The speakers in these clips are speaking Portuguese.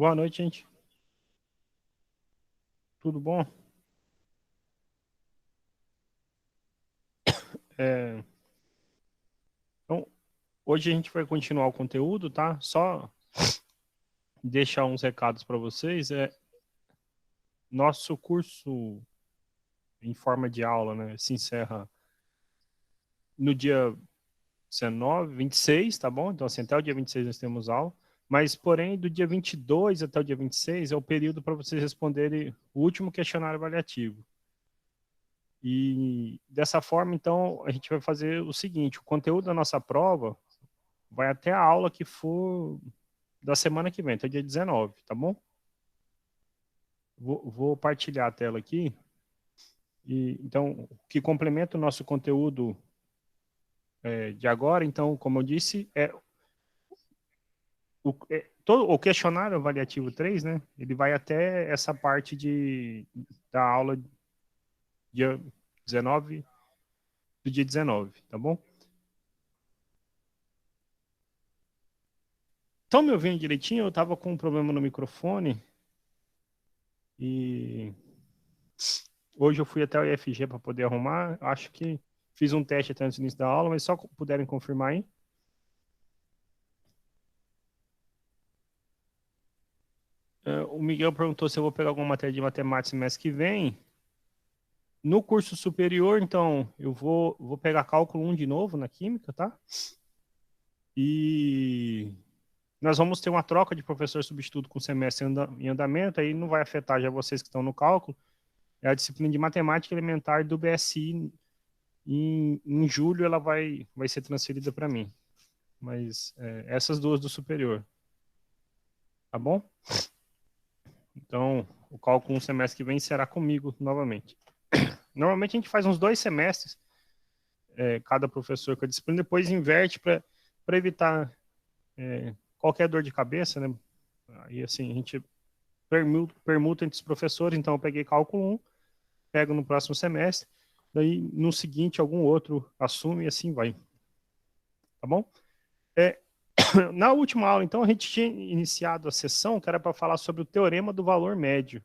Boa noite, gente. Tudo bom? É, então, hoje a gente vai continuar o conteúdo, tá? Só deixar uns recados para vocês. Nosso curso em forma de aula, né, se encerra no dia 19, 26, tá bom? Então, assim, até o dia 26 nós temos aula. Mas, porém, do dia 22 até o dia 26 é o período para vocês responderem o último questionário avaliativo. E dessa forma, então, a gente vai fazer o seguinte: o conteúdo da nossa prova vai até a aula que for da semana que vem, até dia 19, tá bom? Vou partilhar a tela aqui. Então, o que complementa o nosso conteúdo de agora, então, como eu disse, todo o questionário avaliativo 3, né? Ele vai até essa parte da aula dia 19, do dia 19, tá bom? Estão me ouvindo direitinho? Eu estava com um problema no microfone e hoje eu fui até o IFG para poder arrumar. Acho que fiz um teste até antes do início da aula, mas só puderem confirmar aí. O Miguel perguntou se eu vou pegar alguma matéria de matemática semestre que vem. No curso superior, então, vou pegar cálculo 1 de novo na química, tá? E nós vamos ter uma troca de professor substituto com o semestre em andamento, aí não vai afetar já vocês que estão no cálculo. É a disciplina de matemática elementar do BSI. Em julho ela vai ser transferida para mim. Mas essas duas do superior, tá bom? Então, o cálculo 1 semestre que vem será comigo novamente. Normalmente a gente faz uns 2 semestres, cada professor com a disciplina, depois inverte para evitar qualquer dor de cabeça, né? Aí assim, a gente permuta entre os professores, então eu peguei cálculo 1, pego no próximo semestre, daí no seguinte algum outro assume e assim vai, tá bom? É, na última aula, então, a gente tinha iniciado a sessão que era para falar sobre o teorema do valor médio,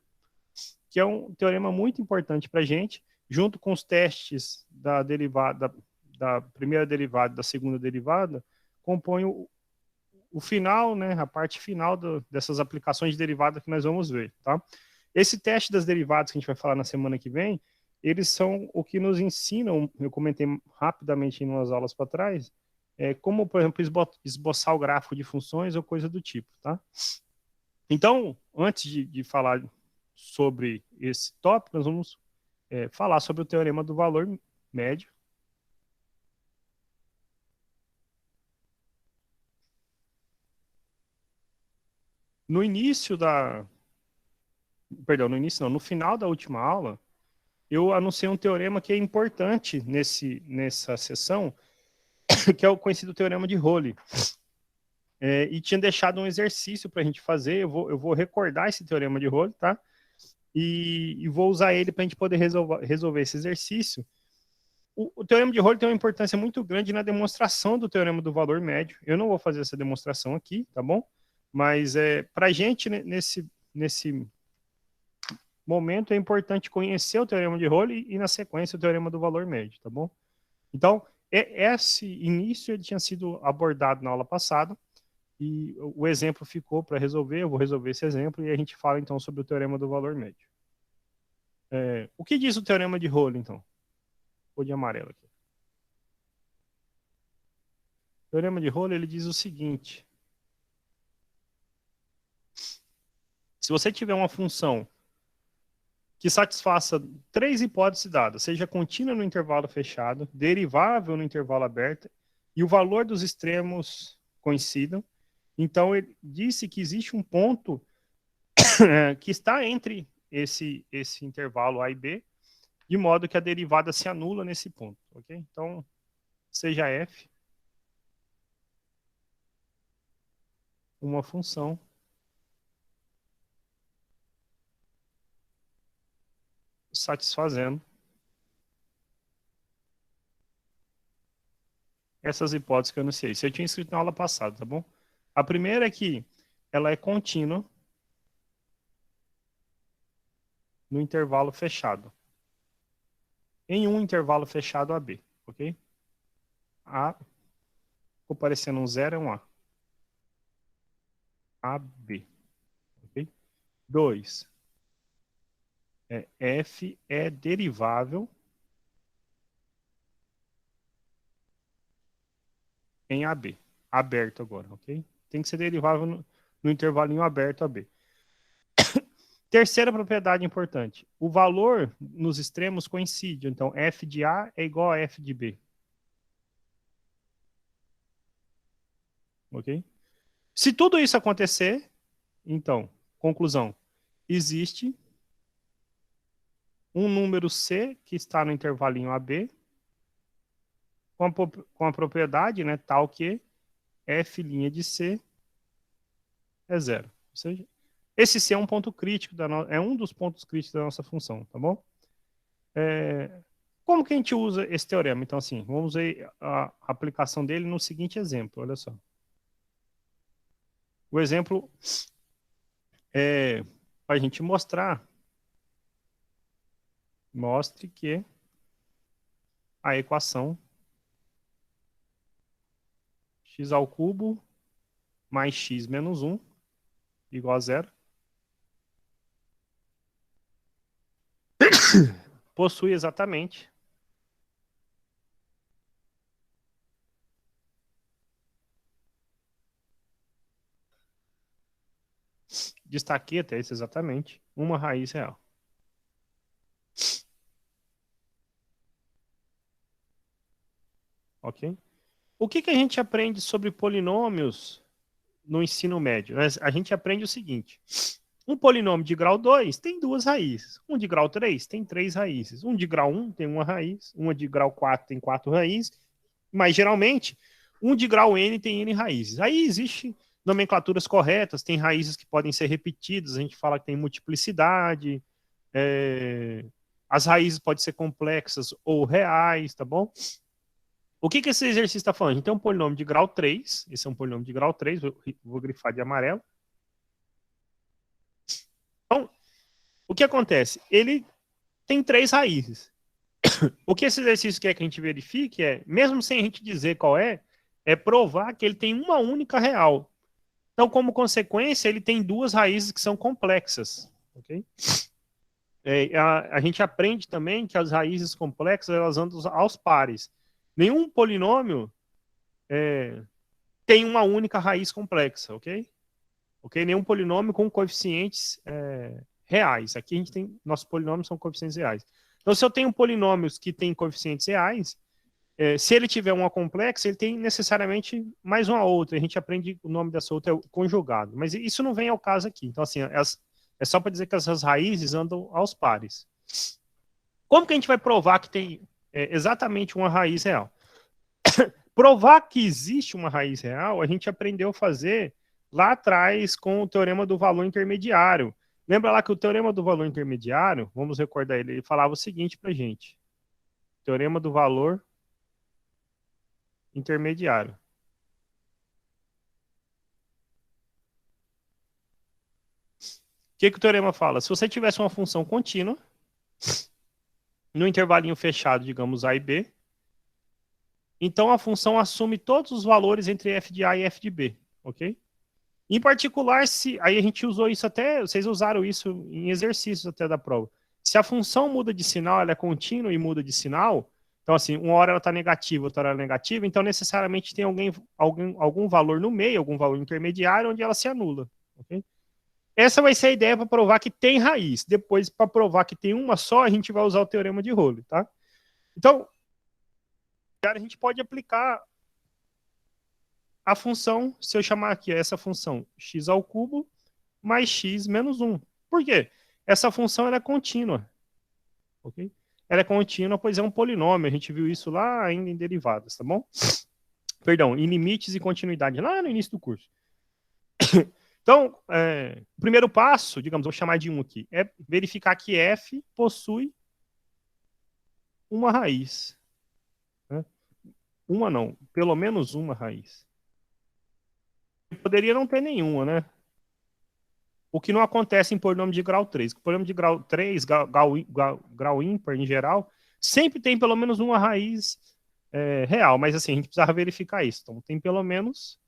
que é um teorema muito importante para a gente, junto com os testes da derivada, da primeira derivada e da segunda derivada, compõe o final, né, a parte final dessas aplicações de derivada que nós vamos ver, tá? Esse teste das derivadas que a gente vai falar na semana que vem, eles são o que nos ensinam, eu comentei rapidamente em umas aulas para trás, como, por exemplo, esboçar o gráfico de funções ou coisa do tipo, tá? Então, antes de falar sobre esse tópico, nós vamos falar sobre o teorema do valor médio. No início perdão, no início não, no final da última aula, eu anunciei um teorema que é importante nessa sessão, que é o conhecido teorema de Rowley. E tinha deixado um exercício para a gente fazer, eu vou recordar esse teorema de Rowley, tá? E vou usar ele para a gente poder resolver esse exercício. O teorema de Rowley tem uma importância muito grande na demonstração do teorema do valor médio. Eu não vou fazer essa demonstração aqui, tá bom? Mas para a gente, nesse momento, é importante conhecer o teorema de Rowley e, na sequência, o teorema do valor médio, tá bom? Então, esse início ele tinha sido abordado na aula passada e o exemplo ficou para resolver. Eu vou resolver esse exemplo e a gente fala, então, sobre o teorema do valor médio. O que diz o teorema de Rowley, então? Vou de amarelo aqui. O teorema de Rowley ele diz o seguinte: se você tiver uma função que satisfaça três hipóteses dadas, seja contínua no intervalo fechado, derivável no intervalo aberto e o valor dos extremos coincidam, então ele disse que existe um ponto que está entre esse intervalo A e B, de modo que a derivada se anula nesse ponto, ok? Então, seja f uma função satisfazendo essas hipóteses que eu anunciei. Isso eu tinha escrito na aula passada, tá bom? A primeira é que ela é contínua, no intervalo fechado. Em um intervalo fechado AB, ok? A, ficou parecendo um 0, é um A. AB, ok? 2. F é derivável em AB. Aberto agora, ok? Tem que ser derivável no intervalinho aberto AB. Terceira propriedade importante. O valor nos extremos coincide. Então, F de A é igual a F de B. Ok? Se tudo isso acontecer, então, conclusão. Existe um número C que está no intervalinho AB com a propriedade, né, tal que F' de C é zero. Ou seja, esse C é um ponto crítico, é um dos pontos críticos da nossa função, tá bom? Como que a gente usa esse teorema? Então, assim, vamos ver a aplicação dele no seguinte exemplo, olha só. O exemplo é para a gente mostre que a equação x ao cubo mais x menos 1 igual a zero possui exatamente destaquei até isso exatamente, uma raiz real. Ok? O que a gente aprende sobre polinômios no ensino médio? A gente aprende o seguinte: um polinômio de grau 2 tem duas raízes, um de grau 3 tem três raízes, um de grau 1 tem uma raiz, uma de grau 4 tem quatro raízes, mas geralmente um de grau n tem n raízes. Aí existe nomenclaturas corretas, tem raízes que podem ser repetidas, a gente fala que tem multiplicidade, as raízes podem ser complexas ou reais, tá bom? O que esse exercício está falando? A gente tem um polinômio de grau 3, esse é um polinômio de grau 3, vou grifar de amarelo. Então, o que acontece? Ele tem três raízes. O que esse exercício quer que a gente verifique é, mesmo sem a gente dizer qual é provar que ele tem uma única real. Então, como consequência, ele tem duas raízes que são complexas. Okay? A gente aprende também que as raízes complexas elas andam aos pares. Nenhum polinômio tem uma única raiz complexa, ok? Ok? Nenhum polinômio com coeficientes reais. Aqui a gente tem, nossos polinômios são coeficientes reais. Então, se eu tenho polinômios que têm coeficientes reais, se ele tiver uma complexa, ele tem necessariamente mais uma outra. A gente aprende o nome dessa outra é conjugado. Mas isso não vem ao caso aqui. Então, assim, é só para dizer que essas raízes andam aos pares. Como que a gente vai provar que tem exatamente uma raiz real? Provar que existe uma raiz real, a gente aprendeu a fazer lá atrás com o teorema do valor intermediário. Lembra lá que o teorema do valor intermediário, vamos recordar ele falava o seguinte para a gente. Teorema do valor intermediário. O que o teorema fala? Se você tivesse uma função contínua, no intervalinho fechado, digamos A e B, então a função assume todos os valores entre f de A e f de B, ok? Em particular, se aí a gente usou isso até, vocês usaram isso em exercícios até da prova. Se a função muda de sinal, ela é contínua e muda de sinal, então assim, uma hora ela está negativa, outra hora ela é negativa, então necessariamente tem algum valor no meio, algum valor intermediário onde ela se anula, ok? Essa vai ser a ideia para provar que tem raiz. Depois, para provar que tem uma só, a gente vai usar o teorema de Rowley, tá? Então, a gente pode aplicar a função, se eu chamar aqui essa função x ao cubo mais x menos 1. Por quê? Essa função ela é contínua, ok? Ela é contínua, pois é um polinômio. A gente viu isso lá ainda em derivadas, tá bom? Perdão, em limites e continuidade, lá no início do curso. Então, o primeiro passo, digamos, vou chamar de 1 aqui, é verificar que f possui uma raiz. Né? Uma não, pelo menos uma raiz. Poderia não ter nenhuma, né? o que não acontece em polinômio de grau 3. O polinômio de grau 3, grau ímpar em geral, sempre tem pelo menos uma raiz real, mas assim, a gente precisava verificar isso. Então, tem pelo menos...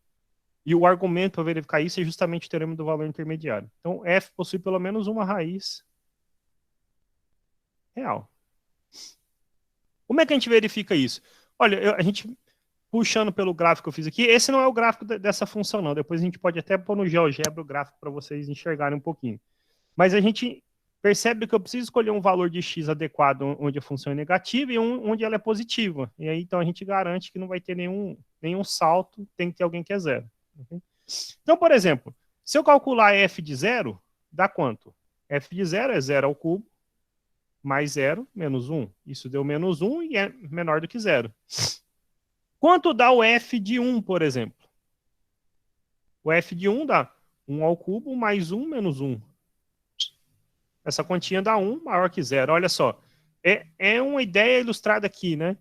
E o argumento para verificar isso é justamente o teorema do valor intermediário. Então, f possui pelo menos uma raiz real. Como é que a gente verifica isso? Olha, a gente puxando pelo gráfico que eu fiz aqui, esse não é o gráfico dessa função, não. Depois a gente pode até pôr no GeoGebra o gráfico para vocês enxergarem um pouquinho. Mas a gente percebe que eu preciso escolher um valor de x adequado onde a função é negativa e onde ela é positiva. E aí, então, a gente garante que não vai ter nenhum salto, tem que ter alguém que é zero. Então, por exemplo, se eu calcular f de zero, dá quanto? F de zero é 0 ao cubo, mais 0, menos 1. Isso deu menos 1 e é menor do que 0. Quanto dá o f de 1, por exemplo? O f de 1 dá 1 ao cubo mais 1 menos 1. Essa continha dá 1 maior que 0. Olha só. É uma ideia ilustrada aqui, né?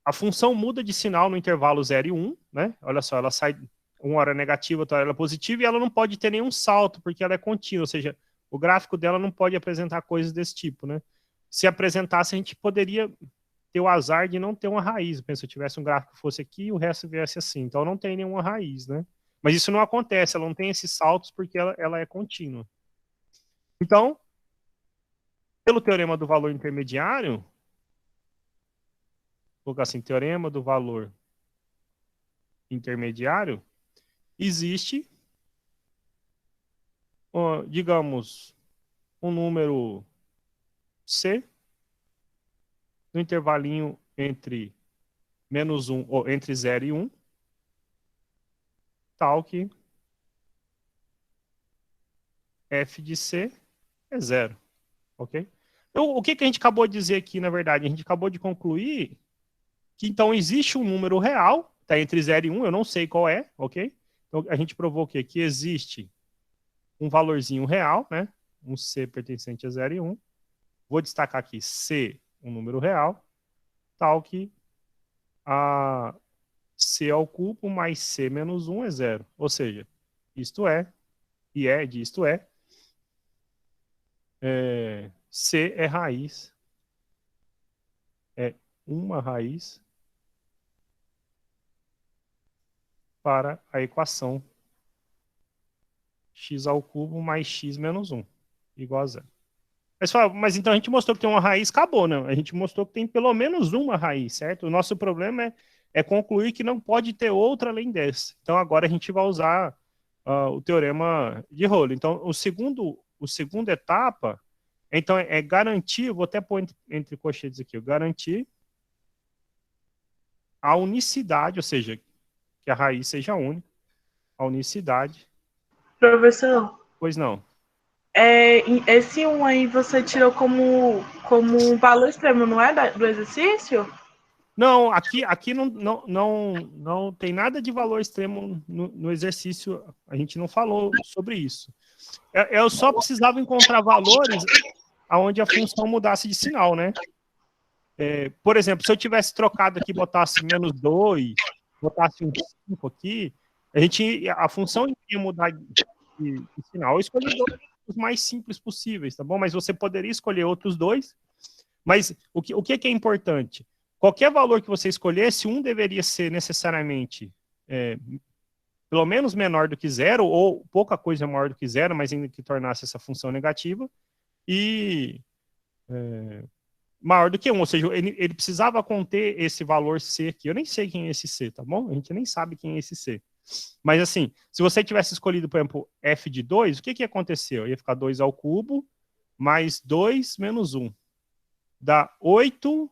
A função muda de sinal no intervalo 0 e 1, né? Olha só, ela sai uma hora negativa, outra hora positiva, e ela não pode ter nenhum salto, porque ela é contínua, ou seja, o gráfico dela não pode apresentar coisas desse tipo, né? Se apresentasse, a gente poderia ter o azar de não ter uma raiz. Pensa, se eu tivesse um gráfico que fosse aqui e o resto viesse assim. Então, não tem nenhuma raiz, né? Mas isso não acontece, ela não tem esses saltos porque ela é contínua. Então, pelo teorema do valor intermediário, vou colocar assim, teorema do valor intermediário, existe, digamos, um número C no intervalinho entre menos 1, ou entre 0 e 1, tal que f de C é 0, ok? Então, o que a gente acabou de dizer aqui, na verdade? A gente acabou de concluir que, então, existe um número real, está entre 0 e 1, eu não sei qual é, ok? Então, a gente provou que existe um valorzinho real, né? Um C pertencente a 0 e 1. Vou destacar aqui C, um número real, tal que a C ao cubo mais C menos 1 é 0. Ou seja, isto é, C é raiz, é uma raiz para a equação x ao cubo mais x menos 1 igual a 0. Mas então a gente mostrou que tem uma raiz, acabou, não? A gente mostrou que tem pelo menos uma raiz, certo? O nosso problema é concluir que não pode ter outra além dessa. Então agora a gente vai usar o teorema de Rolo. Então o segundo etapa, então é garantir, vou até pôr entre colchetes aqui, garantir a unicidade, ou seja, que a raiz seja única, a unicidade. Professor? Pois não. Esse 1 aí você tirou como um valor extremo, não é? Do exercício? Não, aqui não tem nada de valor extremo no exercício, a gente não falou sobre isso. Eu só precisava encontrar valores onde a função mudasse de sinal, né? Por exemplo, se eu tivesse trocado aqui, botasse menos 2, botasse um 5 aqui, a função ia mudar de sinal. Eu escolhi os mais simples possíveis, tá bom? Mas você poderia escolher outros dois. Mas o que é importante? Qualquer valor que você escolhesse, um deveria ser necessariamente pelo menos menor do que 0, ou pouca coisa maior do que 0, mas ainda que tornasse essa função negativa, e maior do que 1, ou seja, ele precisava conter esse valor C aqui. Eu nem sei quem é esse C, tá bom? A gente nem sabe quem é esse C. Mas assim, se você tivesse escolhido, por exemplo, f de 2, o que aconteceu? Ia ficar 2 ao cubo, mais 2 menos 1. Dá 8,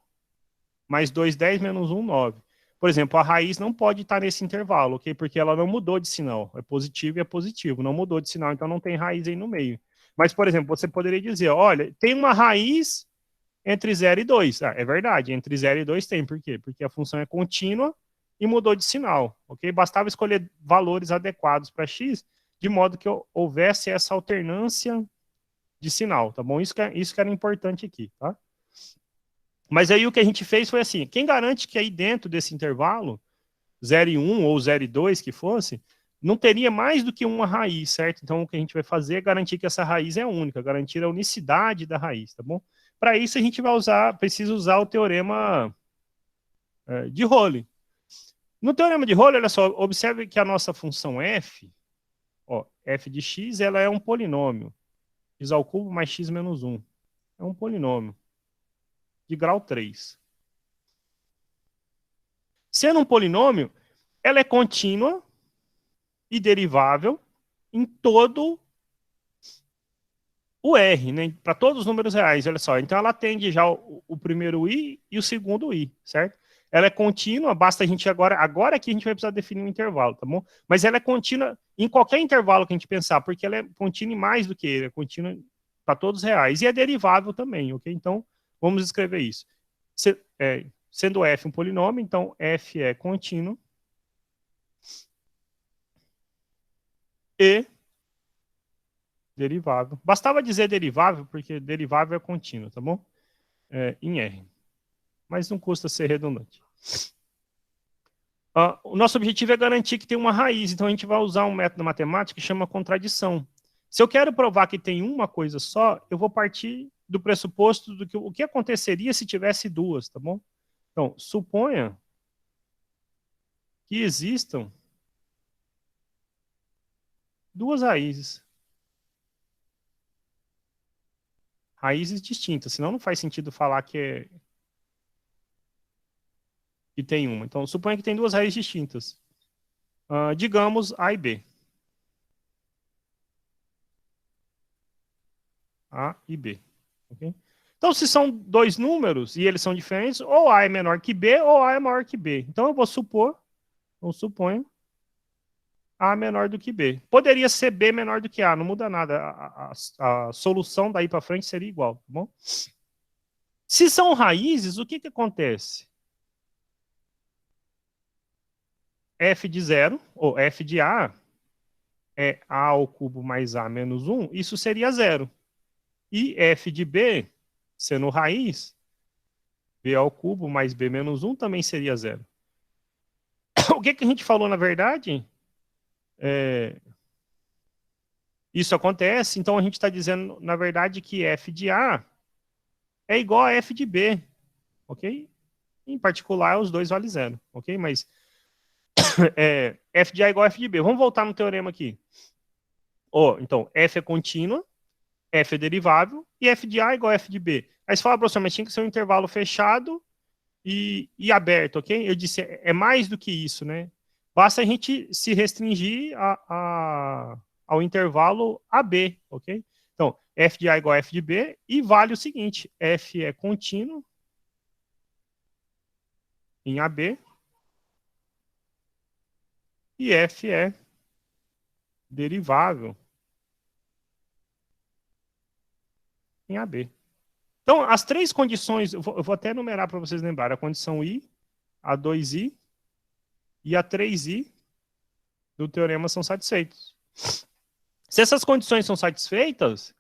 mais 2, 10, menos 1, 9. Por exemplo, a raiz não pode estar nesse intervalo, ok? Porque ela não mudou de sinal. É positivo e é positivo. Não mudou de sinal, então não tem raiz aí no meio. Mas, por exemplo, você poderia dizer, olha, tem uma raiz entre 0 e 2. É verdade, entre 0 e 2 tem. Por quê? Porque a função é contínua e mudou de sinal, ok? Bastava escolher valores adequados para x, de modo que houvesse essa alternância de sinal, tá bom? Isso que era importante aqui, tá? Mas aí o que a gente fez foi assim, quem garante que aí dentro desse intervalo, 0 e 1 ou 0 e 2 que fosse, não teria mais do que uma raiz, certo? Então, o que a gente vai fazer é garantir que essa raiz é única, garantir a unicidade da raiz, tá bom? Para isso, a gente vai precisa usar o teorema de Rowley. No teorema de Rowley, olha só, observe que a nossa função f, ó, f de x, ela é um polinômio. X ao cubo mais x menos 1. É um polinômio de grau 3. Sendo um polinômio, ela é contínua e derivável em todo o R, né? Para todos os números reais, olha só. Então ela atende já o primeiro I e o segundo I, certo? Ela é contínua, basta a gente agora aqui a gente vai precisar definir um intervalo, tá bom? Mas ela é contínua em qualquer intervalo que a gente pensar, porque ela é contínua em mais do que ele, é contínua para todos os reais. E é derivável também, ok? Então, vamos escrever isso. Sendo f um polinômio, então f é contínuo e derivável. Bastava dizer derivável, porque derivável é contínuo, tá bom? Em R. Mas não custa ser redundante. O nosso objetivo é garantir que tem uma raiz, então a gente vai usar um método matemático que chama contradição. Se eu quero provar que tem uma coisa só, eu vou partir do pressuposto do que o que aconteceria se tivesse duas, tá bom? Então, suponha que existam duas raízes. Raízes distintas, senão não faz sentido falar que tem uma. Então, suponha que tem duas raízes distintas. Digamos A e B. A e B. Okay? Então, se são dois números e eles são diferentes, ou A é menor que B, ou A é maior que B. Então, eu vou suponho, A menor do que B. Poderia ser B menor do que A, não muda nada. A solução daí para frente seria igual, tá bom? Se são raízes, o que acontece? F de 0, ou F de A, é A ao cubo mais A menos 1, isso seria 0. E F de B, sendo raiz, B ao cubo mais B menos 1 também seria 0. O que a gente falou, na verdade? Isso acontece, então a gente está dizendo, na verdade, que F de A é igual a F de B, ok? Em particular, os dois valem 0, ok? Mas F de A é igual a F de B. Vamos voltar no teorema aqui. Então, F é contínua, F é derivável, e F de A é igual a F de B. Aí você fala, professor, mas tinha que ser um intervalo fechado e aberto, ok? Eu disse, é mais do que isso, né? Basta a gente se restringir ao intervalo AB, ok? Então, F de A é igual a F de B, e vale o seguinte, F é contínuo em AB, e F é derivável em AB. Então, as três condições, eu vou até enumerar para vocês lembrarem, a condição I, a 2I e a 3I do teorema são satisfeitos. Se essas condições são satisfeitas,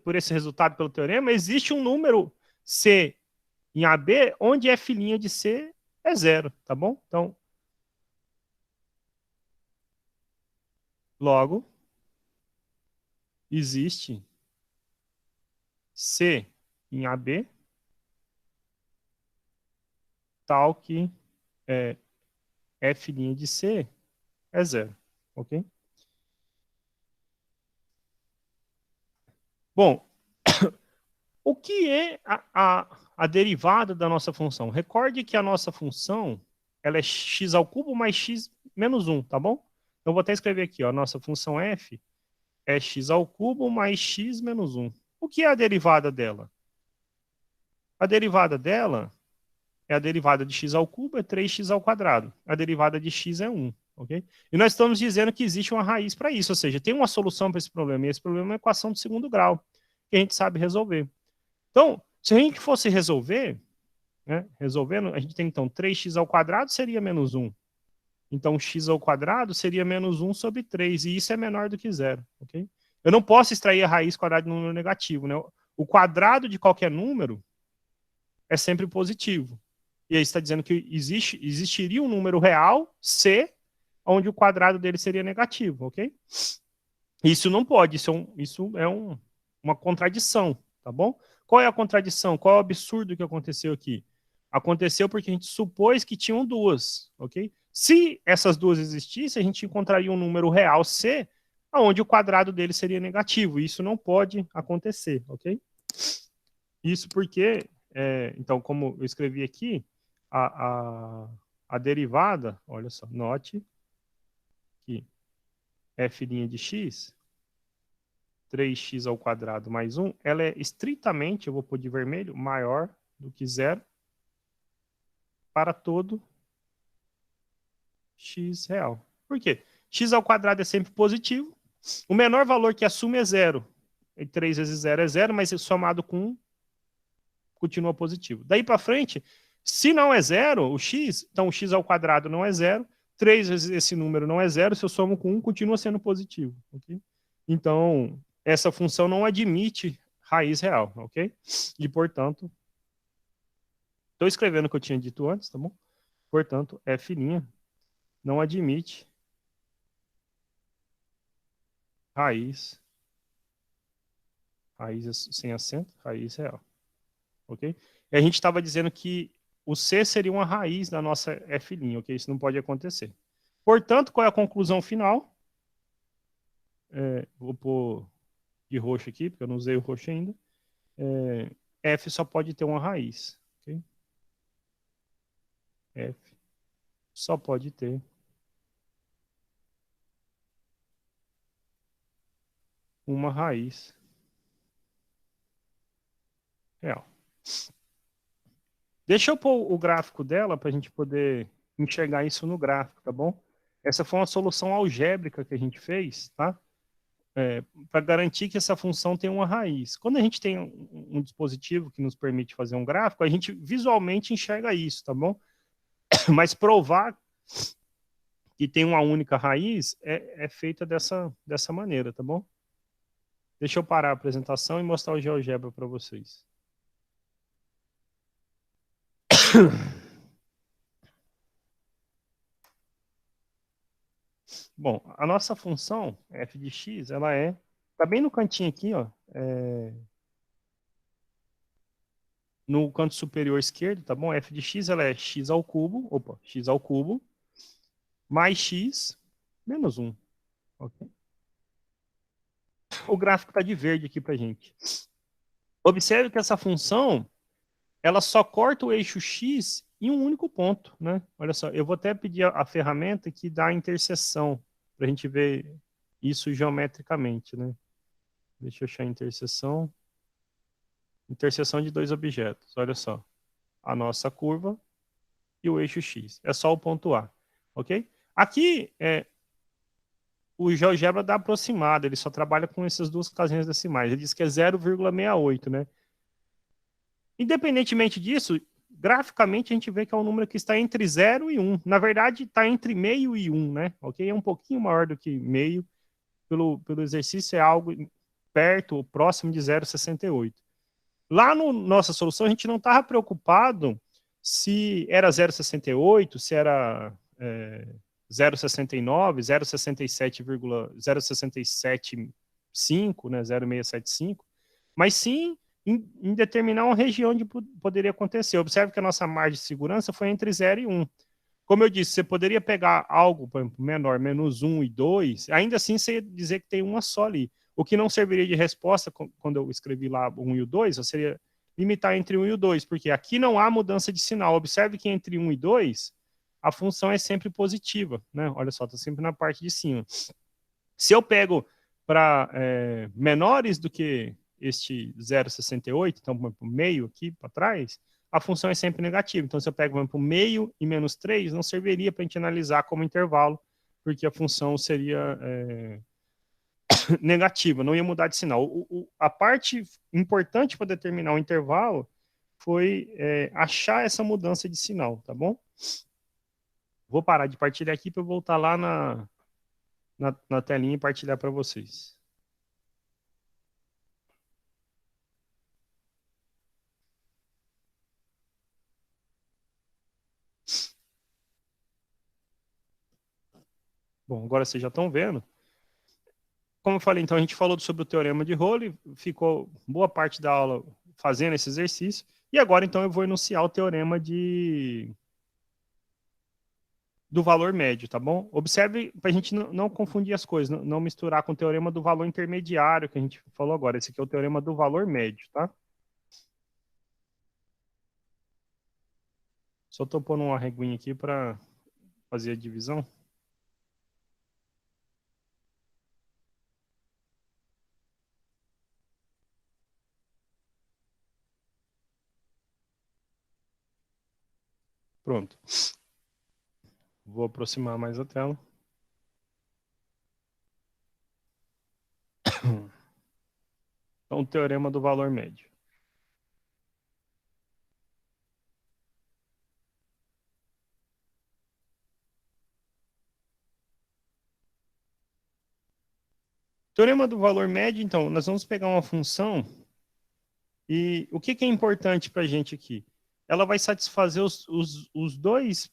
por esse resultado, pelo teorema, existe um número C em AB onde F' de C é 0, tá bom? Então, logo, existe C em AB tal que F' de C é 0, ok? Bom, o que é a derivada da nossa função? Recorde que a nossa função ela é x ao cubo mais x menos 1, tá bom? Então, vou até escrever aqui, ó, a nossa função f é x ao cubo mais x menos 1. O que é a derivada dela? A derivada dela é a derivada de x ao cubo, é 3x ao quadrado. A derivada de x é 1, ok? E nós estamos dizendo que existe uma raiz para isso, ou seja, tem uma solução para esse problema, e esse problema é uma equação de segundo grau, que a gente sabe resolver. Então, se a gente fosse resolver, né, resolvendo, a gente tem então 3x ao quadrado seria menos 1. Então, x ao quadrado seria menos 1 sobre 3, e isso é menor do que 0, ok? Eu não posso extrair a raiz quadrada de um número negativo, né? O quadrado de qualquer número é sempre positivo. E aí está dizendo que existiria um número real, C, onde o quadrado dele seria negativo, ok? Isso não pode, uma contradição, tá bom? Qual é a contradição? Qual é o absurdo que aconteceu aqui? Aconteceu porque a gente supôs que tinham duas, ok? Se essas duas existissem, a gente encontraria um número real C, onde o quadrado dele seria negativo. Isso não pode acontecer, ok? Isso porque, então, como eu escrevi aqui, a, a, a derivada, olha só, note que f' de x 3x ao quadrado mais 1, ela é estritamente, eu vou pôr de vermelho, maior do que zero para todo x real. Por quê? X ao quadrado é sempre positivo. O menor valor que assume é zero. E 3 vezes zero é zero, mas somado com 1 continua positivo. Daí para frente, se não é zero, o x, então o x ao quadrado não é zero. 3 vezes esse número não é zero, se eu somo com 1, continua sendo positivo. Okay? Então, essa função não admite raiz real, ok? E, portanto, estou escrevendo o que eu tinha dito antes, tá bom? Portanto, f' não admite raiz sem acento, raiz real, ok? E a gente estava dizendo que o C seria uma raiz da nossa f', ok? Isso não pode acontecer. Portanto, qual é a conclusão final? Vou pôr de roxo aqui, porque eu não usei o roxo ainda. F só pode ter uma raiz, ok? F só pode ter uma raiz real. Deixa eu pôr o gráfico dela para a gente poder enxergar isso no gráfico, tá bom? Essa foi uma solução algébrica que a gente fez, tá? Para garantir que essa função tem uma raiz. Quando a gente tem um dispositivo que nos permite fazer um gráfico, a gente visualmente enxerga isso, tá bom? Mas provar que tem uma única raiz é feita dessa maneira, tá bom? Deixa eu parar a apresentação e mostrar o GeoGebra para vocês. Bom, a nossa função f de x, ela tá bem no cantinho aqui, ó, no canto superior esquerdo, tá bom? F de x, ela é x ao cubo, x ao cubo, mais x menos 1. Okay? O gráfico está de verde aqui para gente. Observe que essa função, ela só corta o eixo x em um único ponto, né? Olha só, eu vou até pedir a ferramenta que dá a interseção, para a gente ver isso geometricamente, né? Deixa eu achar a interseção. Interseção de dois objetos, olha só. A nossa curva e o eixo x. É só o ponto A, ok? Aqui, o GeoGebra dá aproximado, ele só trabalha com essas duas casinhas decimais. Ele diz que é 0,68, né? Independentemente disso, graficamente a gente vê que é um número que está entre 0 e 1. Na verdade, está entre meio e 1, né? Ok? É um pouquinho maior do que meio. Pelo exercício, é algo perto ou próximo de 0,68. Lá na nossa solução, a gente não estava preocupado se era 0,68, se era 0,69, 0,67,0675, né, 0,675, mas sim em determinar uma região onde poderia acontecer. Observe que a nossa margem de segurança foi entre 0 e 1. Como eu disse, você poderia pegar algo, por exemplo, menor, menos 1 e 2, ainda assim você ia dizer que tem uma só ali. O que não serviria de resposta quando eu escrevi lá o 1 e o 2, eu seria limitar entre 1 e o 2, porque aqui não há mudança de sinal. Observe que entre 1 e 2, a função é sempre positiva, né? Olha só, está sempre na parte de cima. Se eu pego para menores do que este 0,68, então, por exemplo, meio aqui para trás, a função é sempre negativa. Então, se eu pego, por exemplo, meio e menos 3, não serviria para a gente analisar como intervalo, porque a função seria negativa, não ia mudar de sinal. A parte importante para determinar o intervalo foi achar essa mudança de sinal, tá bom? Vou parar de partilhar aqui para voltar lá na telinha e partilhar para vocês. Bom, agora vocês já estão vendo. Como eu falei, então a gente falou sobre o teorema de Rowley, ficou boa parte da aula fazendo esse exercício, e agora então eu vou enunciar o teorema do valor médio, tá bom? Observe para a gente não confundir as coisas, não misturar com o teorema do valor intermediário que a gente falou agora. Esse aqui é o teorema do valor médio, tá? Só estou pondo uma reguinha aqui para fazer a divisão. Pronto. Vou aproximar mais a tela. Então, o teorema do valor médio. Teorema do valor médio, então, nós vamos pegar uma função e o que é importante para a gente aqui? Ela vai satisfazer os dois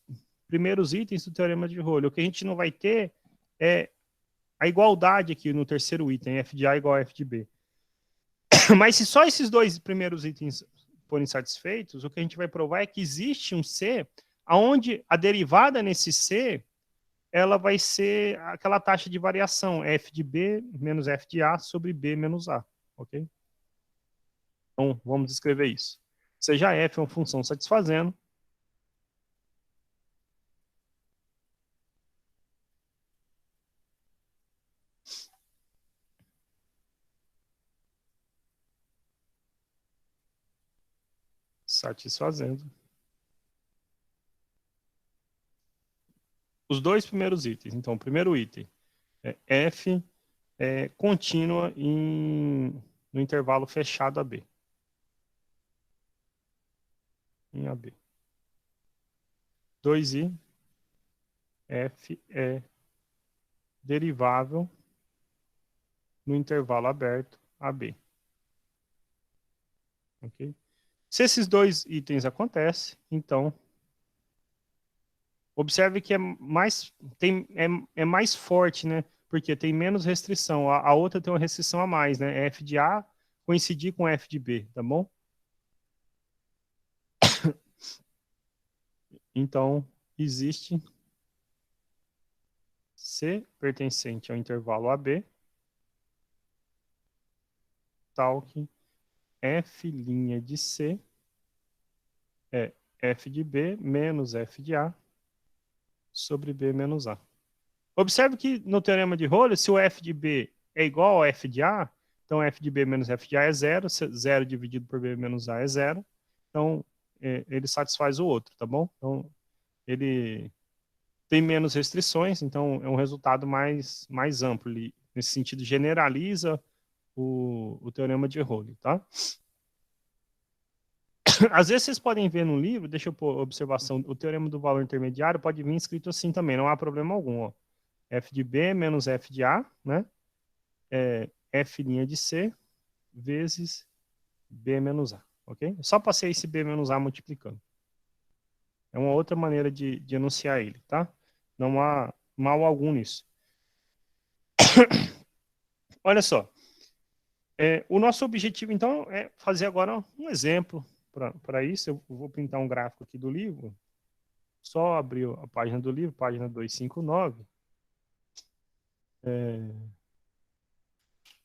primeiros itens do teorema de Rowley. O que a gente não vai ter é a igualdade aqui no terceiro item, f de A igual a f de B. Mas se só esses dois primeiros itens forem satisfeitos, o que a gente vai provar é que existe um C, onde a derivada nesse C, ela vai ser aquela taxa de variação, f de B menos f de A sobre B menos A, ok? Então, vamos escrever isso. Seja f uma função satisfazendo, os dois primeiros itens. Então, o primeiro item é f contínua no intervalo fechado AB. Em AB. 2i, f é derivável no intervalo aberto AB. Ok? Se esses dois itens acontecem, então, observe que é mais forte, né? Porque tem menos restrição. A outra tem uma restrição a mais, né? F de A coincidir com F de B, tá bom? Então, existe C pertencente ao intervalo AB, tal que F' de C é F de B menos F de A sobre B menos A. Observe que no teorema de Rowley, se o F de B é igual ao F de A, então F de B menos F de A é zero, 0 dividido por B menos A é zero, então ele satisfaz o outro, tá bom? Então, ele tem menos restrições, então é um resultado mais amplo. Ele, nesse sentido, generaliza o teorema de Rowley, tá? Às vezes vocês podem ver no livro, deixa eu pôr observação, o teorema do valor intermediário pode vir escrito assim também, não há problema algum, ó. F de B menos F de A, né? F' de C vezes B menos A, ok? Só passei esse B menos A multiplicando. É uma outra maneira de enunciar ele, tá? Não há mal algum nisso. Olha só. O nosso objetivo, então, é fazer agora um exemplo para isso. Eu vou pintar um gráfico aqui do livro. Só abrir a página do livro, página 259.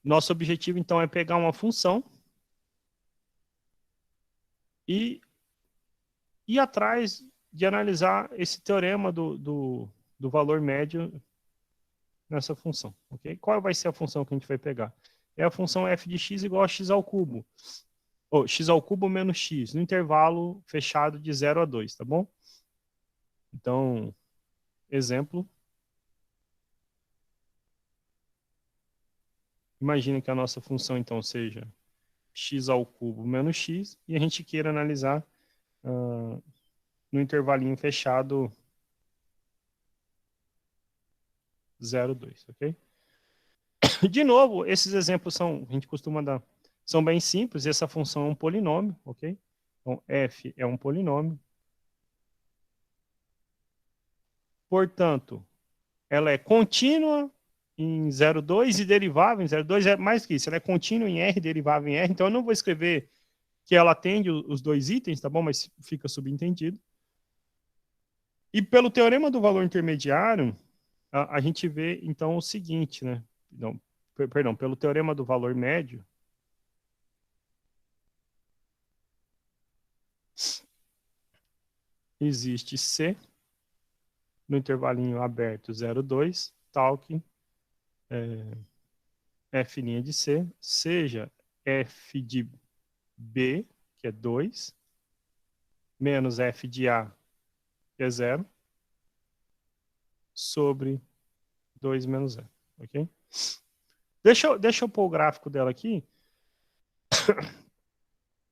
Nosso objetivo, então, é pegar uma função e ir atrás de analisar esse teorema do valor médio nessa função. Okay? Qual vai ser a função que a gente vai pegar? É a função f de x igual a x ao cubo. Ou x ao cubo menos x, no intervalo fechado de 0 a 2, tá bom? Então, exemplo. Imagina que a nossa função, então, seja x ao cubo menos x, e a gente queira analisar no intervalinho fechado 0, 2, ok? De novo, esses exemplos a gente costuma dar, são bem simples, essa função é um polinômio, ok? Então, f é um polinômio. Portanto, ela é contínua em 0,2 e derivável em 0,2 é mais que isso, ela é contínua em R, derivável em R, então eu não vou escrever que ela atende os dois itens, tá bom? Mas fica subentendido. E pelo teorema do valor intermediário, a gente vê, então, o seguinte, né? Não, perdão, pelo teorema do valor médio, existe C no intervalinho aberto 0,2, tal que F' de C seja F de B, que é 2, menos F de A, que é 0, sobre 2 menos 0, ok? Deixa eu pôr o gráfico dela aqui,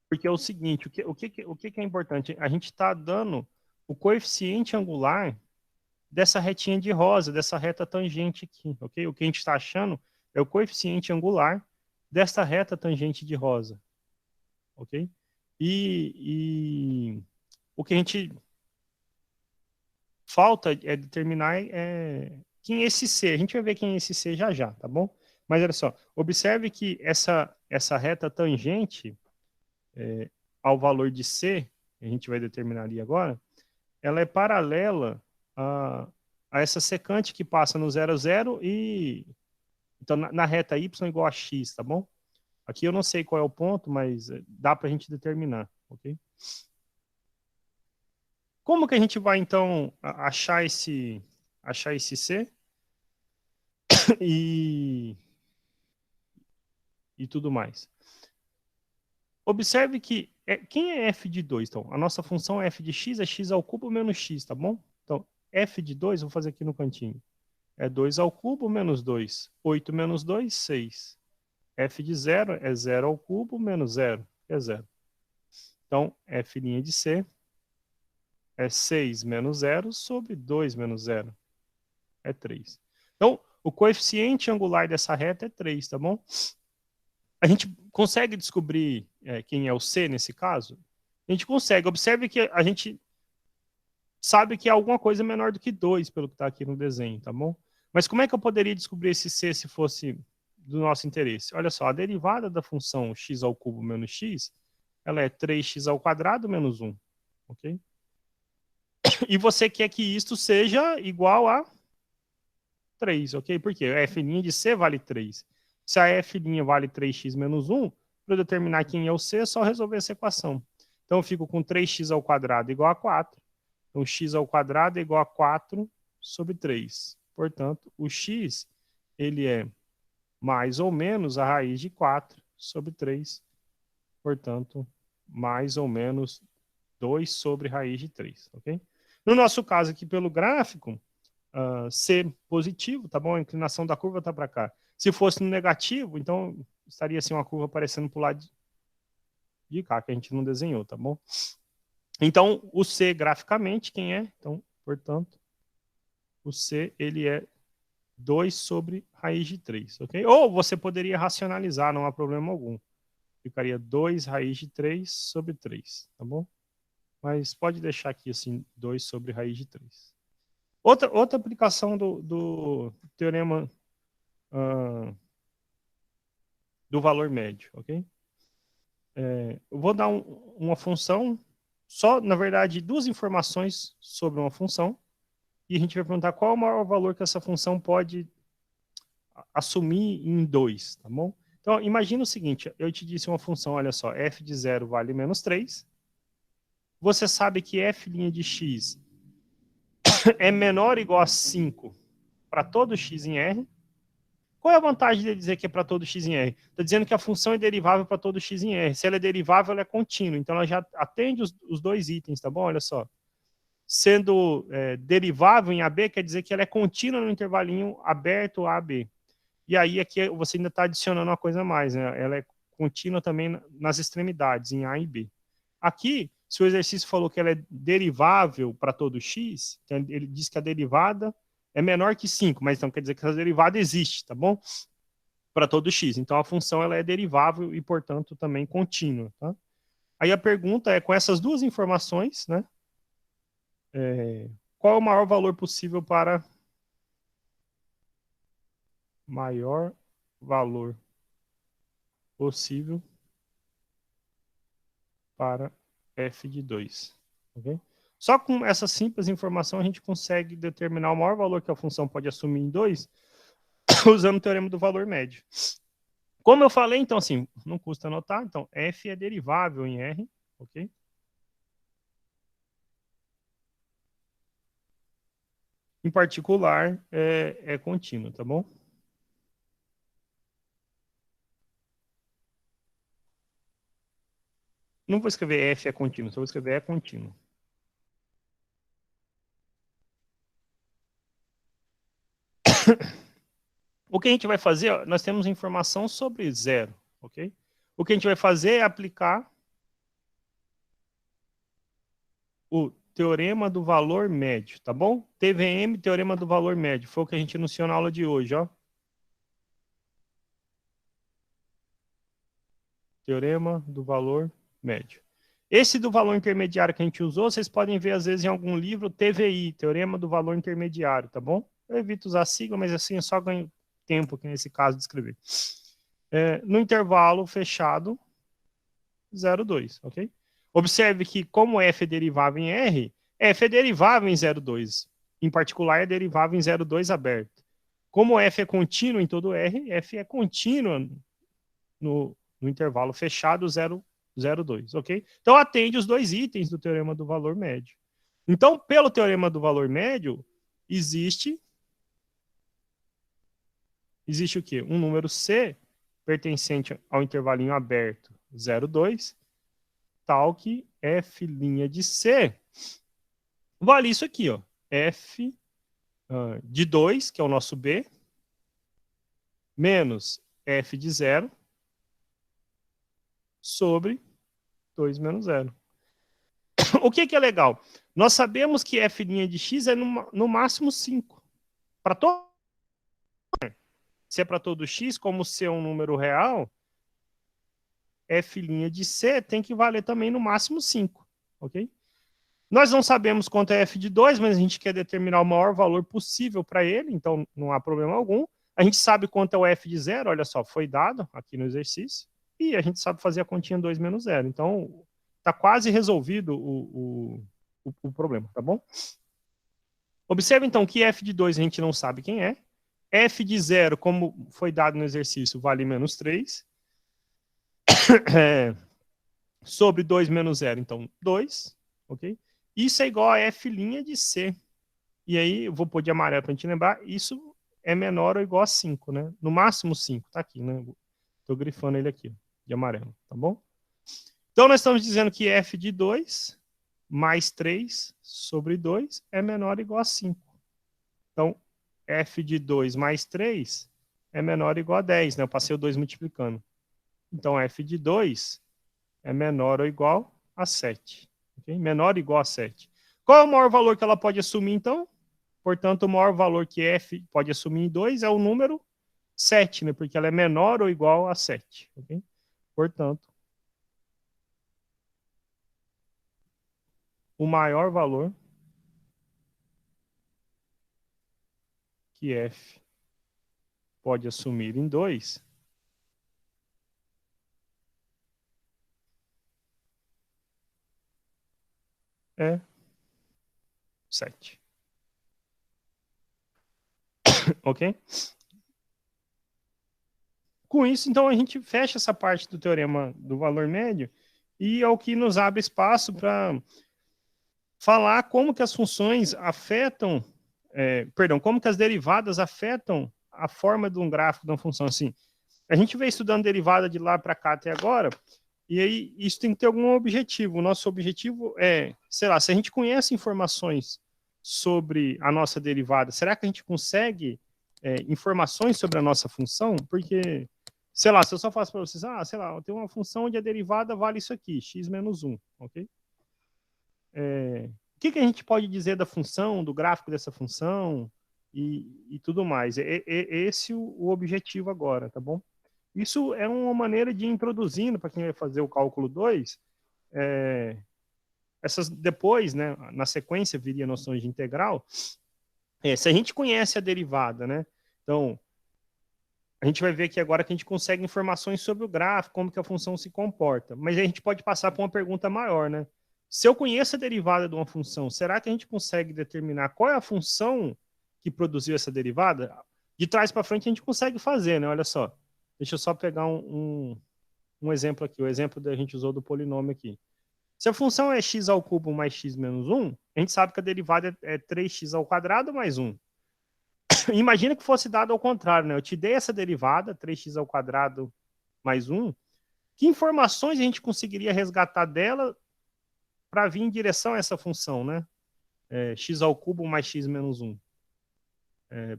porque é o seguinte, o que é importante? A gente está dando o coeficiente angular dessa retinha de rosa, dessa reta tangente aqui, ok? O que a gente está achando é o coeficiente angular desta reta tangente de rosa, ok? E o que a gente falta é determinar quem é esse C. A gente vai ver quem é esse C já já, tá bom? Mas olha só, observe que essa reta tangente ao valor de C, a gente vai determinar ali agora, ela é paralela a essa secante que passa no 0, 0 e... Então, na reta y igual a x, tá bom? Aqui eu não sei qual é o ponto, mas dá para a gente determinar, ok? Como que a gente vai, então, achar esse C e, e tudo mais? Observe que quem é f de 2, então? A nossa função é f de x, é x ao cubo menos x, tá bom? Então, f de 2, vou fazer aqui no cantinho. É 2 ao cubo menos 2. 8 menos 2, 6. F de 0 é 0 ao cubo menos 0, que é 0. Então, f' de C é 6 menos 0 sobre 2 menos 0. É 3. Então, o coeficiente angular dessa reta é 3, tá bom? A gente consegue descobrir quem é o C nesse caso? A gente consegue. Observe que a gente sabe que é alguma coisa menor do que 2, pelo que está aqui no desenho, tá bom? Mas como é que eu poderia descobrir esse C se fosse do nosso interesse? Olha só, a derivada da função x ao cubo menos x, ela é 3x ao quadrado menos 1, ok? E você quer que isto seja igual a 3, ok? Por quê? A f' de C vale 3. Se a f' vale 3x menos 1, para eu determinar quem é o C, é só resolver essa equação. Então, eu fico com 3x ao quadrado igual a 4. Então, x ao quadrado é igual a 4 sobre 3. Portanto, o x, ele é mais ou menos a raiz de 4 sobre 3. Portanto, mais ou menos 2 sobre raiz de 3, ok? No nosso caso aqui, pelo gráfico, C positivo, tá bom? A inclinação da curva está para cá. Se fosse no negativo, então estaria assim uma curva aparecendo para o lado de cá, que a gente não desenhou, tá bom? Então, o C graficamente, quem é? Então, portanto, o C, ele é 2 sobre raiz de 3, ok? Ou você poderia racionalizar, não há problema algum. Ficaria 2 raiz de 3 sobre 3, tá bom? Mas pode deixar aqui assim, 2 sobre raiz de 3. Outra aplicação do teorema do valor médio, ok? Eu vou dar uma função, só, na verdade, duas informações sobre uma função, e a gente vai perguntar qual é o maior valor que essa função pode assumir em 2, tá bom? Então, imagina o seguinte, eu te disse uma função, olha só, f de 0 vale menos 3, você sabe que f' de x é menor ou igual a 5 para todo x em R. Qual é a vantagem de dizer que é para todo x em R? Está dizendo que a função é derivável para todo x em R. Se ela é derivável, ela é contínua. Então, ela já atende os dois itens, tá bom? Olha só. Sendo derivável em AB, quer dizer que ela é contínua no intervalinho aberto AB. E aí, aqui você ainda está adicionando uma coisa a mais, né? Ela é contínua também nas extremidades, em A e B. Aqui, se o exercício falou que ela é derivável para todo x, então ele diz que a derivada é menor que 5, mas então quer dizer que essa derivada existe, tá bom? Para todo x. Então a função ela é derivável e, portanto, também contínua, tá? Aí a pergunta é, com essas duas informações, né? Qual é o maior valor possível para maior valor possível para f de 2. Okay? Só com essa simples informação a gente consegue determinar o maior valor que a função pode assumir em 2 usando o teorema do valor médio. Como eu falei, então, assim, não custa anotar. Então, f é derivável em R, ok? Em particular, é contínuo, tá bom? Não vou escrever f é contínuo, só vou escrever é contínuo. O que a gente vai fazer, ó, nós temos informação sobre zero, ok? O que a gente vai fazer é aplicar o teorema do valor médio, tá bom? TVM, teorema do valor médio, foi o que a gente anunciou na aula de hoje, ó. Teorema do valor médio. Esse do valor intermediário que a gente usou, vocês podem ver às vezes em algum livro TVI, teorema do valor intermediário, tá bom? Eu evito usar sigla, mas assim eu só ganho tempo aqui nesse caso de escrever. No intervalo fechado, 0,2, ok? Observe que como f é derivável em R, f é derivável em 0,2. Em particular, é derivável em 0,2 aberto. Como f é contínuo em todo R, f é contínua no intervalo fechado 0,2, ok? Então, atende os dois itens do teorema do valor médio. Então, pelo teorema do valor médio, existe o quê? Um número C pertencente ao intervalinho aberto 0,2, tal que f' de C vale isso aqui, ó. F de 2, que é o nosso B, menos f de 0 sobre 2 menos 0. O que é legal? Nós sabemos que f' de x é no máximo 5. Para todo, se é para todo x, como C é um número real, f' de C tem que valer também no máximo 5, ok? Nós não sabemos quanto é f de 2, mas a gente quer determinar o maior valor possível para ele, então não há problema algum. A gente sabe quanto é o f de 0, olha só, foi dado aqui no exercício, e a gente sabe fazer a continha 2 menos 0. Então, está quase resolvido o problema, tá bom? Observe, então, que f de 2 a gente não sabe quem é. F de 0, como foi dado no exercício, vale menos 3. Sobre 2 menos 0, então 2, ok? Isso é igual a f' de C. E aí, eu vou pôr de amarelo para a gente lembrar, isso é menor ou igual a 5, né? No máximo 5, tá aqui, né? Estou grifando ele aqui, de amarelo, tá bom? Então, nós estamos dizendo que f de 2 mais 3 sobre 2 é menor ou igual a 5. Então, f de 2 mais 3 é menor ou igual a 10, né? Eu passei o 2 multiplicando. Então, f de 2 é menor ou igual a 7. Okay? Menor ou igual a 7. Qual é o maior valor que ela pode assumir, então? Portanto, o maior valor que f pode assumir em 2 é o número 7, né? Porque ela é menor ou igual a 7. Okay? Portanto, o maior valor que f pode assumir em 2 é 7. Ok? Com isso, então, a gente fecha essa parte do teorema do valor médio e é o que nos abre espaço para falar como que as funções afetam, como que as derivadas afetam a forma de um gráfico de uma função. Assim, a gente vem estudando derivada de lá para cá até agora, e aí isso tem que ter algum objetivo. O nosso objetivo é, sei lá, se a gente conhece informações sobre a nossa derivada, será que a gente consegue informações sobre a nossa função? Porque, sei lá, se eu só faço para vocês, sei lá, eu tenho uma função onde a derivada vale isso aqui, x menos 1, ok? O que a gente pode dizer da função, do gráfico dessa função e tudo mais? É esse o objetivo agora, tá bom? Isso é uma maneira de ir introduzindo para quem vai fazer o cálculo 2, depois, né, na sequência viria noções de integral. Se a gente conhece a derivada, né? Então, A gente vai ver aqui agora que a gente consegue informações sobre o gráfico, como que a função se comporta. Mas a gente pode passar para uma pergunta maior, né? Se eu conheço a derivada de uma função, será que a gente consegue determinar qual é a função que produziu essa derivada? De trás para frente a gente consegue fazer, né? Olha só. Deixa eu só pegar um exemplo aqui. O exemplo que a gente usou do polinômio aqui. Se a função é x ao cubo mais x menos 1, a gente sabe que a derivada é 3x ao quadrado mais 1. Imagina que fosse dado ao contrário, né? Eu te dei essa derivada, 3x ao quadrado mais 1. Que informações a gente conseguiria resgatar dela para vir em direção a essa função, né? X ao cubo mais x menos 1.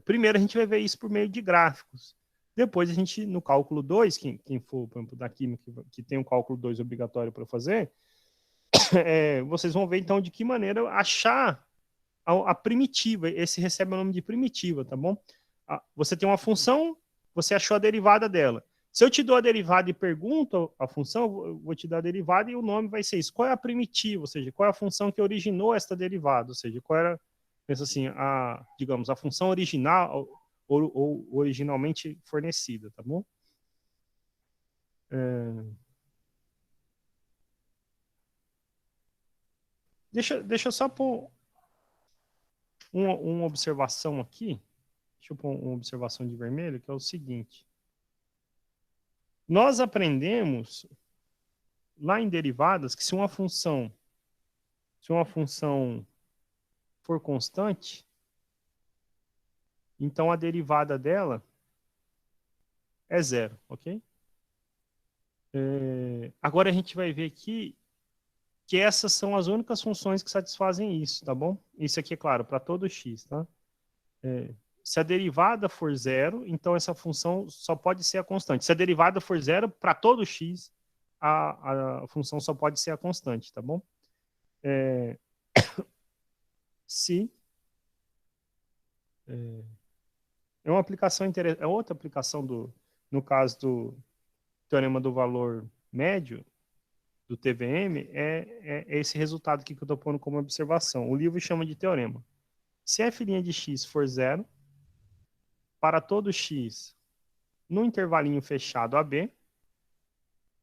Primeiro a gente vai ver isso por meio de gráficos. Depois a gente, no cálculo 2, quem for, por exemplo, da química, que tem um cálculo 2 obrigatório para fazer, vocês vão ver então de que maneira achar a primitiva. Esse recebe o nome de primitiva, tá bom? Você tem uma função, você achou a derivada dela. Se eu te dou a derivada e pergunto a função, eu vou te dar a derivada e o nome vai ser isso. Qual é a primitiva? Ou seja, qual é a função que originou esta derivada? Ou seja, qual era, pensa assim, digamos, a função original ou originalmente fornecida, tá bom? Deixa eu só pôr uma observação aqui. Deixa eu pôr uma observação de vermelho, que é o seguinte. Nós aprendemos lá em derivadas que se uma função for constante, então a derivada dela é zero, ok? Agora a gente vai ver aqui que essas são as únicas funções que satisfazem isso, tá bom? Isso aqui é claro, para todo x, tá? Se a derivada for zero, então essa função só pode ser a constante. Se a derivada for zero, para todo x, a função só pode ser a constante, tá bom? Se é uma aplicação interessante, é outra aplicação no caso do teorema do valor médio do TVM, é esse resultado aqui que eu estou pondo como observação. O livro chama de teorema. Se f' de x for zero, para todo x no intervalinho fechado AB,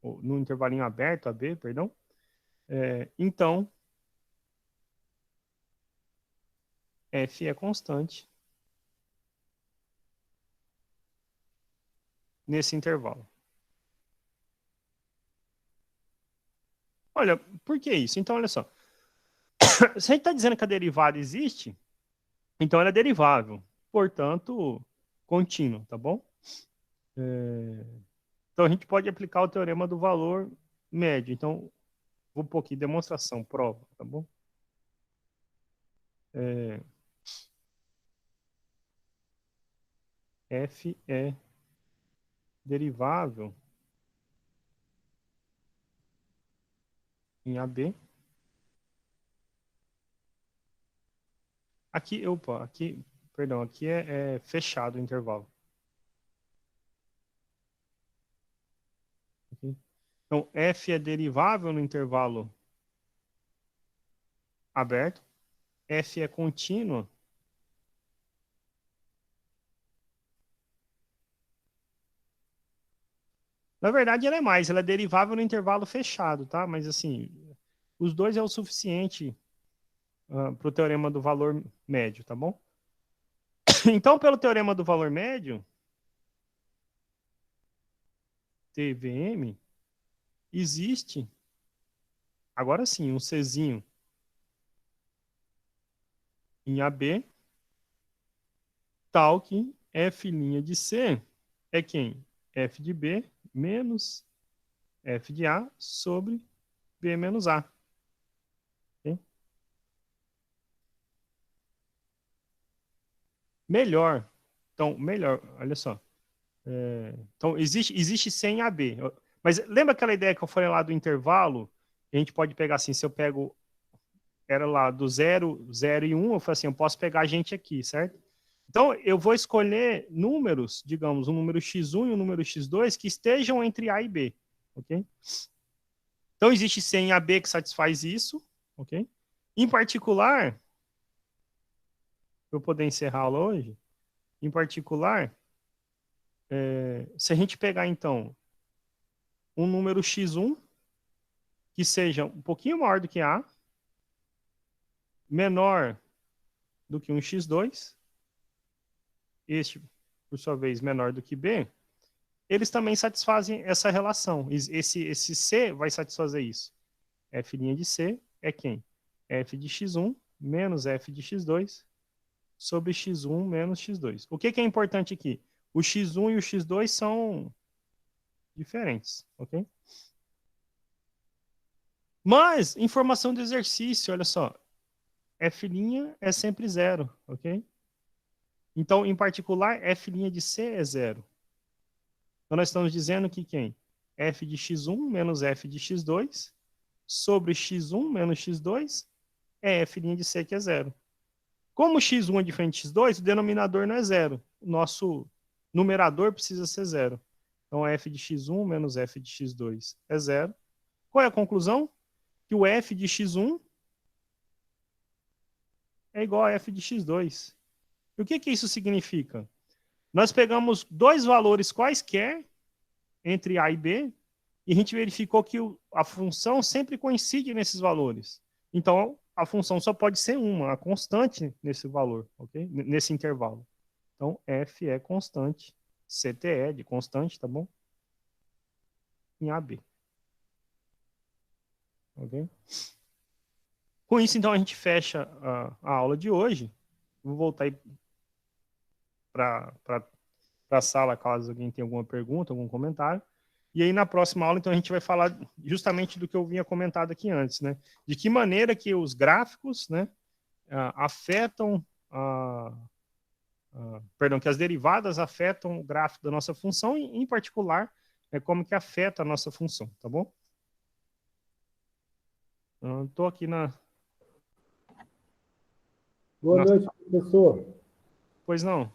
ou no intervalinho aberto AB, perdão, então f é constante nesse intervalo. Olha, por que isso? Então, olha só. Se a gente está dizendo que a derivada existe, então ela é derivável, portanto, contínua, tá bom? Então a gente pode aplicar o teorema do valor médio. Então, vou pôr aqui demonstração, prova, tá bom? F é derivável em AB. Aqui, perdão, aqui é fechado o intervalo. Okay? Então, F é derivável no intervalo aberto. F é contínua. Na verdade, ela é mais, ela é derivável no intervalo fechado, tá? Mas, assim, os dois é o suficiente para o teorema do valor médio, tá bom? Então, pelo teorema do valor médio, TVM, existe, agora sim, um Czinho em AB, tal que F' de C é quem? F de B menos F de A sobre B menos A. Okay? Melhor. Então, melhor, olha só. Então, existe C em AB. Mas lembra aquela ideia que eu falei lá do intervalo? A gente pode pegar assim, se eu pego, era lá do 0, 0 e 1, eu falei assim, eu posso pegar a gente aqui, certo? Então, eu vou escolher números, digamos, um número x1 e um número x2 que estejam entre A e B, ok? Então, existe C em AB que satisfaz isso, ok? Em particular, para eu poder encerrar a aula hoje, em particular, se a gente pegar, então, um número x1, que seja um pouquinho maior do que A, menor do que um x2, este, por sua vez, menor do que B, eles também satisfazem essa relação. Esse C vai satisfazer isso. F' de C é quem? F de x1 menos F de x2 sobre x1 menos x2. O que é importante aqui? O x1 e o x2 são diferentes, ok? Mas, informação do exercício, olha só. F' é sempre zero, ok? Então, em particular, F' de C é zero. Então, nós estamos dizendo que quem? F de x1 menos F de x2 sobre x1 menos x2 é F' de C que é zero. Como x1 é diferente de x2, o denominador não é zero. O nosso numerador precisa ser zero. Então, F de x1 menos F de x2 é zero. Qual é a conclusão? Que o F de x1 é igual a F de x2. E o que isso significa? Nós pegamos dois valores quaisquer entre A e B e a gente verificou que a função sempre coincide nesses valores. Então, a função só pode ser uma, a constante nesse valor, ok? Nesse intervalo. Então, F é constante, CTE de constante, tá bom? Em AB. Ok? Com isso, então, a gente fecha a aula de hoje. Vou voltar aí para a sala, caso alguém tenha alguma pergunta, algum comentário. E aí, na próxima aula, então, a gente vai falar justamente do que eu vinha comentado aqui antes, né? De que maneira que os gráficos, né, afetam perdão, que as derivadas afetam o gráfico da nossa função e, em particular, como que afeta a nossa função, tá bom? Estou aqui Boa noite, professor. Pois não?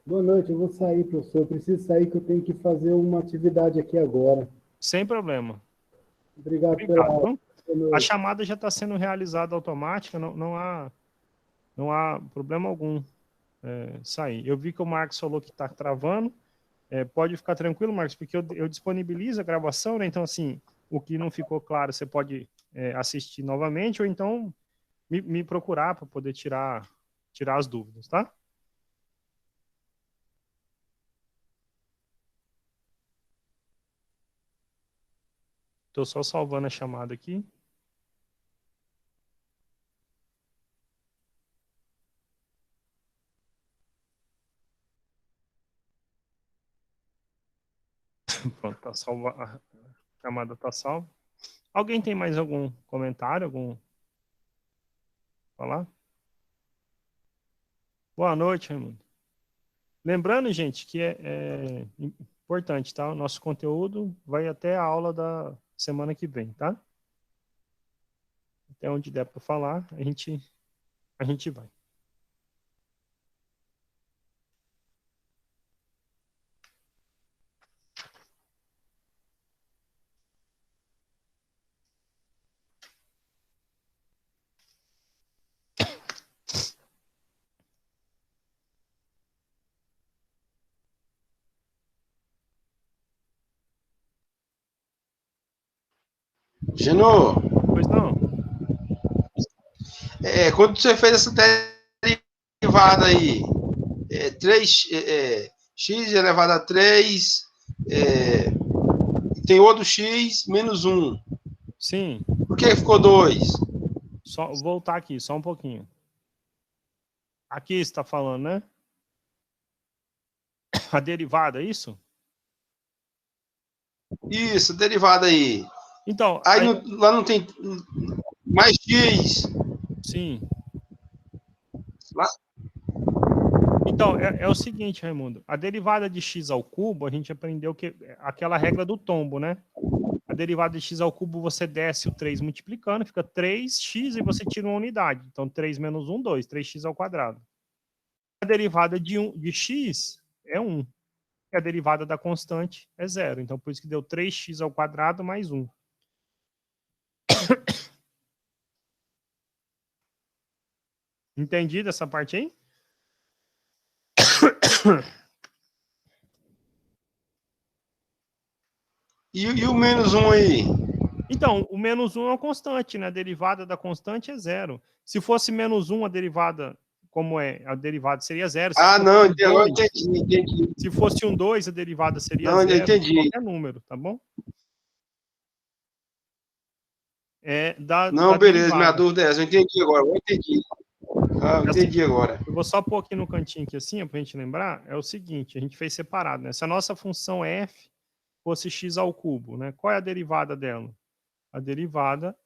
Boa noite, eu vou sair, professor. Eu preciso sair que eu tenho que fazer uma atividade aqui agora. Sem problema. Obrigado pela Obrigado. aula. Então, a chamada já está sendo realizada automática, não há problema algum sair. Eu vi que o Marcos falou que está travando. Pode ficar tranquilo, Marcos, porque eu disponibilizo a gravação, né? Então, assim, o que não ficou claro, você pode assistir novamente, ou então me procurar para poder tirar as dúvidas, tá? Estou só salvando a chamada aqui. Pronto, tá salva, a chamada está salva. Alguém tem mais algum comentário, algum falar? Boa noite, Raimundo. Lembrando, gente, que é importante, tá? O nosso conteúdo vai até a aula da semana que vem, tá? Até onde der para falar, a gente vai. Genô, Pois não? quando você fez essa derivada aí, 3, x elevado a 3, tem outro x menos 1. Sim. Por que ficou 2? Só voltar aqui, só um pouquinho. Aqui está falando, né? A derivada, é isso? Isso, derivada aí. Então, Aí lá não tem mais x. sim. Lá? Então, é o seguinte, Raimundo. A derivada de x ao cubo, a gente aprendeu que aquela regra do tombo, né? A derivada de x ao cubo, você desce o 3 multiplicando, fica 3x e você tira uma unidade. Então, 3 menos 1, 2. 3x ao quadrado. A derivada de x é 1. E a derivada da constante é 0. Então, por isso que deu 3x ao quadrado mais 1. Entendido essa parte aí? E o menos 1 aí? Então, o menos 1 é uma constante, né? A derivada da constante é 0. Se fosse menos 1, a derivada, como é? A derivada seria 0. Ah, não, agora entendi. Se fosse um 2, a derivada seria Não, 0. entendi. Qualquer número, tá bom? Não, Da beleza, minha derivada. dúvida é essa. Eu entendi agora. Eu entendi. Ah, eu entendi agora. Eu vou só pôr aqui no cantinho aqui assim, para a gente lembrar. É o seguinte, a gente fez separado, né? Se a nossa função f fosse x ao cubo, né? Qual é a derivada dela? A derivada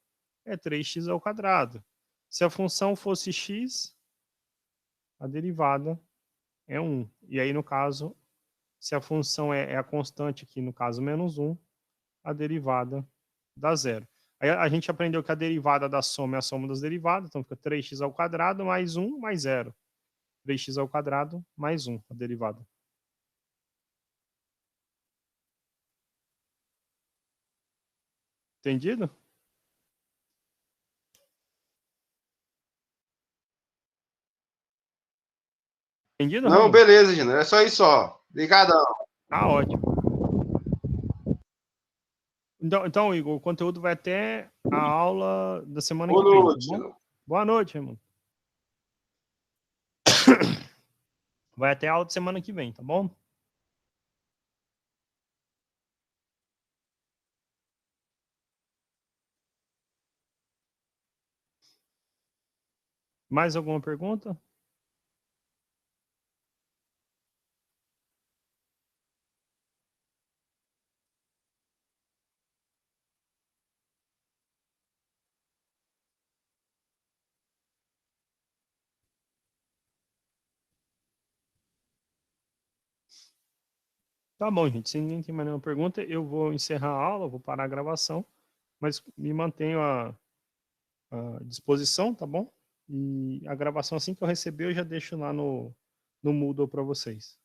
é 3x ao quadrado. Se a função fosse x, a derivada é 1. E aí, no caso, se a função é a constante aqui, no caso, menos 1, a derivada dá 0. Aí a gente aprendeu que a derivada da soma é a soma das derivadas, então fica 3x ao quadrado mais 1 mais 0. 3x ao quadrado mais 1, a derivada. Entendido? Entendido, Não, Ramon? beleza, Gino. É só isso, ó. Obrigadão. Ah, ótimo. Então, Igor, o conteúdo vai até a aula da semana que vem, Boa noite, tá bom? Gino. Boa noite, Ramon. Vai até a aula da semana que vem, tá bom? Mais alguma pergunta? Tá bom, gente. Se ninguém tem mais nenhuma pergunta, eu vou encerrar a aula, vou parar a gravação, mas me mantenho à disposição, tá bom? E a gravação, assim que eu receber, eu já deixo lá no Moodle para vocês.